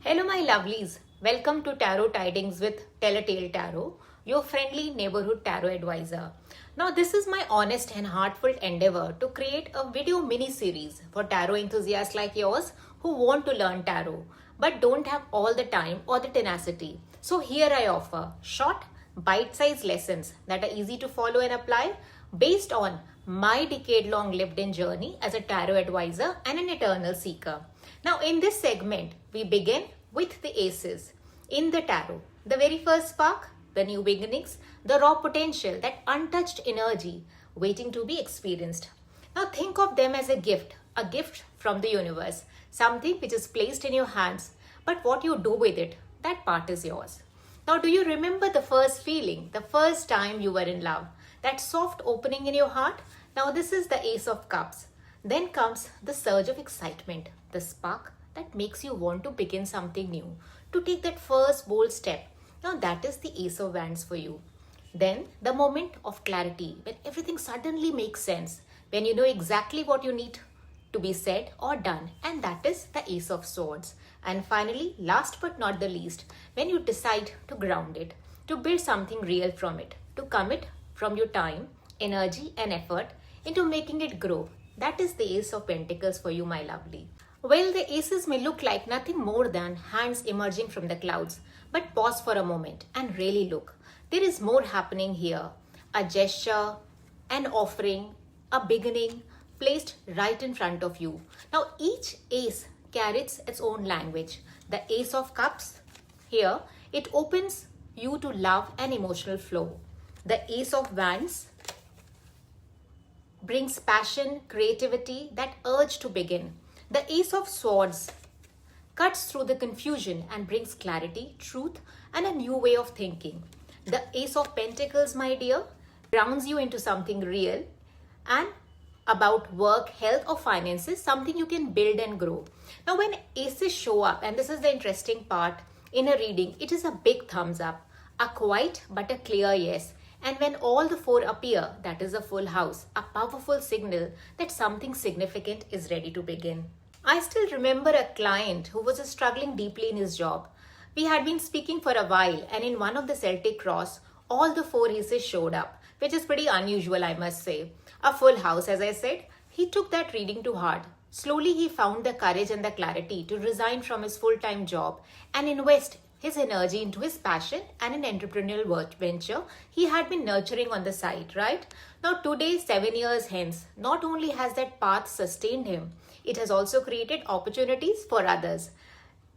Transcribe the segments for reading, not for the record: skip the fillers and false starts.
Hello my lovelies, welcome to Tarot Tidings with Tellataletarot, your friendly neighborhood tarot advisor. Now this is my honest and heartfelt endeavor to create a video mini-series for tarot enthusiasts like yours who want to learn tarot but don't have all the time or the tenacity. So here I offer short, bite-sized lessons that are easy to follow and apply based on my decade-long lived-in journey as a tarot advisor and an eternal seeker. Now in this segment, we begin with the aces in the tarot. The very first spark, the new beginnings, the raw potential, that untouched energy waiting to be experienced. Now think of them as a gift from the universe, something which is placed in your hands, but what you do with it, that part is yours. Now do you remember the first feeling, the first time you were in love, that soft opening in your heart? Now this is the Ace of Cups. Then comes the surge of excitement, the spark that makes you want to begin something new, to take that first bold step. Now that is the Ace of Wands for you. Then the moment of clarity, when everything suddenly makes sense, when you know exactly what you need to be said or done, and that is the Ace of Swords. And finally, last but not the least, when you decide to ground it, to build something real from it, to commit from your time, energy and effort into making it grow. That is the Ace of Pentacles for you, my lovely. Well, the aces may look like nothing more than hands emerging from the clouds, but pause for a moment and really look. There is more happening here. A gesture, an offering, a beginning placed right in front of you. Now each ace carries its own language. The Ace of Cups, here, it opens you to love and emotional flow. The Ace of Wands brings passion, creativity, that urge to begin. The Ace of Swords cuts through the confusion and brings clarity, truth, and a new way of thinking. The Ace of Pentacles, my dear, grounds you into something real and about work, health, or finances, something you can build and grow. Now, when aces show up, and this is the interesting part in a reading, it is a big thumbs up, a quiet but a clear yes. And when all the four appear, that is a full house, a powerful signal that something significant is ready to begin. I still remember a client who was struggling deeply in his job. We had been speaking for a while, and in one of the Celtic cross, all the four aces showed up, which is pretty unusual, I must say. A full house, as I said. He took that reading to heart. Slowly, he found the courage and the clarity to resign from his full-time job and invest his energy into his passion and an entrepreneurial venture he had been nurturing on the side, right? Now today, 7 years hence, not only has that path sustained him, it has also created opportunities for others.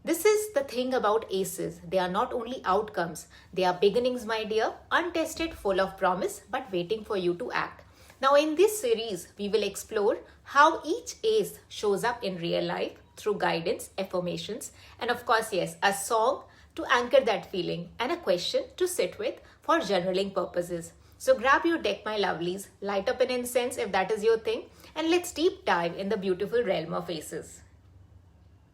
This is the thing about aces. They are not only outcomes, they are beginnings, my dear, untested, full of promise, but waiting for you to act. Now in this series, we will explore how each ace shows up in real life through guidance, affirmations, and of course, yes, a song to anchor that feeling and a question to sit with for journaling purposes. So grab your deck, my lovelies, light up an incense if that is your thing, and let's deep dive in the beautiful realm of aces.